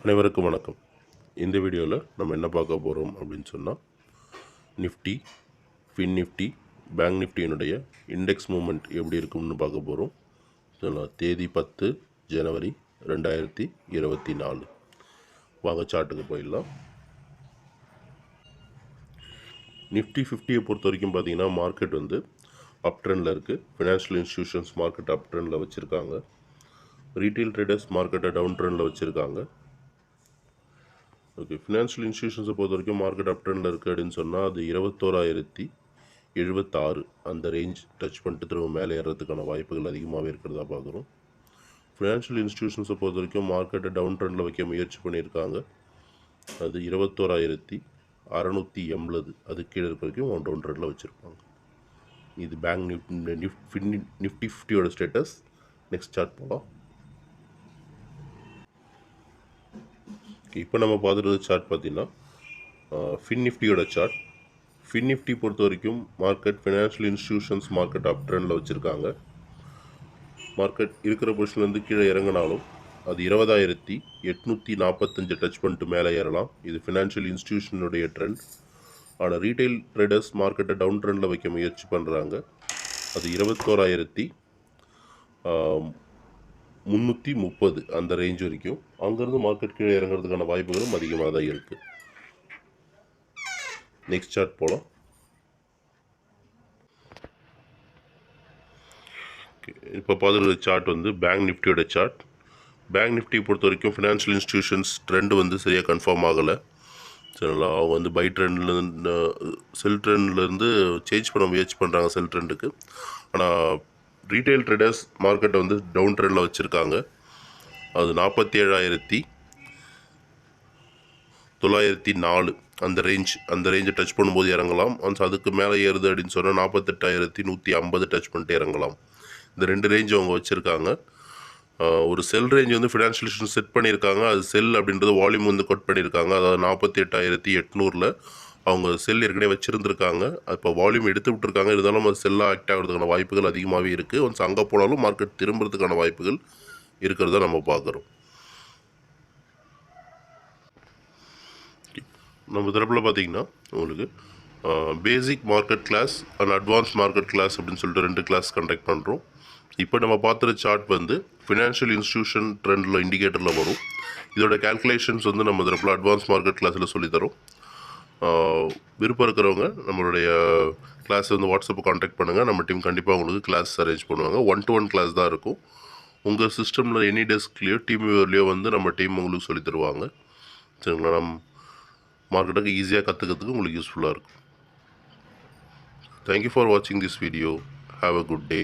அனைவருக்கும் வணக்கம். இந்த வீடியோவில் நம்ம என்ன பார்க்க போகிறோம் அப்படின்னு சொன்னால், நிஃப்டி, ஃபின் நிஃப்டி, பேங்க் நிஃப்டியினுடைய இண்டெக்ஸ் மூமெண்ட் எப்படி இருக்கும்னு பார்க்க போகிறோம். தேதி 10 ஜனவரி 2024. வாங்க சார்ட்டுக்கு போயிடலாம். நிஃப்டி 50 பொறுத்த வரைக்கும் பார்த்தீங்கன்னா மார்க்கெட் வந்து அப் ட்ரெண்டில் இருக்குது. ஃபினான்ஷியல் இன்ஸ்டிடியூஷன்ஸ் மார்க்கெட் அப் ட்ரெண்டில் வச்சுருக்காங்க. ரீட்டைல் ட்ரேடர்ஸ் மார்க்கெட்டை டவுன் ட்ரெண்டில் வச்சுருக்காங்க. ஓகே, ஃபினான்ஷியல் இன்ஸ்டிடியூஷன்ஸை பொறுத்த வரைக்கும் மார்க்கெட் அப் ட்ரெண்டில் இருக்குது அப்படின்னு சொன்னால் அது 21,076 அந்த ரேஞ்ச் டச் பண்ணிட்டு திரும்ப மேலே ஏறுறதுக்கான வாய்ப்புகள் அதிகமாகவே இருக்கிறதா பார்க்குறோம். ஃபினான்ஷியல் இன்ஸ்டிடியூஷன்ஸை பொறுத்த வரைக்கும் மார்க்கெட்டை டவுன் ட்ரெண்டில் வைக்க முயற்சி பண்ணியிருக்காங்க. அது 21,680 அது கீழே இருக்க வரைக்கும் டவுன் ட்ரெண்டில் வச்சுருப்பாங்க. இது பேங்க் நிஃப்டி 50யோட ஸ்டேட்டஸ். நெக்ஸ்ட் சார்ட் போகலாம். இப்போ நம்ம பார்த்துட்டு சார்ட் பார்த்தீங்கன்னா ஃபின் நிஃப்டியோட சார்ட். ஃபின் நிஃப்டி பொறுத்த வரைக்கும் மார்க்கெட் ஃபினான்ஷியல் இன்ஸ்டிடியூஷன்ஸ் மார்க்கெட் அப் ட்ரெண்டில் வச்சுருக்காங்க. மார்க்கெட் இருக்கிற பொசிஷன்லேருந்து கீழே இறங்கினாலும் அது 20,845 டச் பண்ணிட்டு மேலே ஏறலாம். இது ஃபினான்ஷியல் இன்ஸ்டிடியூஷனுடைய ட்ரெண்ட். ஆனால் ரீட்டைல் ட்ரேடர்ஸ் மார்க்கெட்டை டவுன் ட்ரெண்டில் வைக்க முயற்சி பண்ணுறாங்க. அது 21,330 அந்த ரேஞ்ச் வரைக்கும். அங்கேருந்து மார்க்கெட் கீழே இறங்குறதுக்கான வாய்ப்புகளும் அதிகமாக தான் இருக்குது. நெக்ஸ்ட் சார்ட் போகலாம். இப்போ பார்த்துருக்க சார்ட் வந்து பேங்க் நிஃப்டியோட சார்ட். பேங்க் நிஃப்டி பொறுத்த வரைக்கும் ஃபினான்ஷியல் இன்ஸ்டிடியூஷன்ஸ் ட்ரெண்டு வந்து சரியாக கன்ஃபார்ம் ஆகலை. சரிங்களா, அவங்க வந்து பை ட்ரெண்ட்லேருந்து செல் ட்ரெண்ட்லேருந்து சேஞ்ச் பண்ண முயற்சி பண்ணுறாங்க செல் ட்ரெண்டுக்கு. ஆனால் ரீட்டைல் ட்ரேடர்ஸ் மார்க்கெட்டை வந்து டவுன் ட்ரெண்டில் வச்சுருக்காங்க. அது 47,904 அந்த ரேஞ்சை டச் பண்ணும்போது இறங்கலாம். அதுக்கு மேலே ஏறுது அப்படின்னு சொன்னால் 48,150 டச் பண்ணிட்டு இறங்கலாம். இந்த ரெண்டு ரேஞ்ச் அவங்க வச்சுருக்காங்க. ஒரு செல் ரேஞ்ச் வந்து ஃபினான்ஷியல் இன்ஸ்டிடியூஷன் செட் பண்ணியிருக்காங்க. அது செல் அப்படின்றது வால்யூம் வந்து கொட் பண்ணியிருக்காங்க. அதாவது 48,800 அவங்க செல் ஏற்கனவே வச்சுருந்துருக்காங்க. இப்போ வால்யூம் எடுத்து விட்டுருக்காங்க. இருந்தாலும் அது செல்லாக ஆக்ட் ஆகிறதுக்கான வாய்ப்புகள் அதிகமாகவே இருக்குது. ஒன்ஸ் அங்கே போனாலும் மார்க்கெட் திரும்புறதுக்கான வாய்ப்புகள் இருக்கிறத நம்ம பார்க்குறோம். நம்ம தரப்பில் பார்த்திங்கன்னா உங்களுக்கு basic market class and advance market class அப்படின்னு சொல்லிட்டு 2 கிளாஸ் கண்டக்ட் பண்ணுறோம். இப்போ நம்ம பார்த்துற சார்ட் வந்து ஃபினான்ஷியல் இன்ஸ்டிடியூஷன் ட்ரெண்டில் இண்டிகேட்டரில் வரும். இதோட கேல்குலேஷன்ஸ் வந்து நம்ம தரப்பில் அட்வான்ஸ் மார்க்கெட் கிளாஸில் சொல்லித்தரோம். விருப்பம் இருக்கிறவங்க நம்மளுடைய கிளாஸ் வந்து வாட்ஸ்அப்பை காண்டாக்ட் பண்ணுங்கள். நம்ம டீம் கண்டிப்பாக உங்களுக்கு கிளாஸ் அரேஞ்ச் பண்ணுவாங்க. 1-to-1 கிளாஸ் தான் இருக்கும். உங்கள் சிஸ்டமில் எனி டெஸ்க்லேயோ டீம் வியூவர்லேயோ வந்து நம்ம டீம் உங்களுக்கு சொல்லி தருவாங்க. சரிங்களா, நம்ம மார்க்கெட்டுக்கு ஈஸியாக கற்றுக்கிறதுக்கு உங்களுக்கு யூஸ்ஃபுல்லாக இருக்கும். தேங்க்யூ ஃபார் வாட்சிங் this video. Have a good day.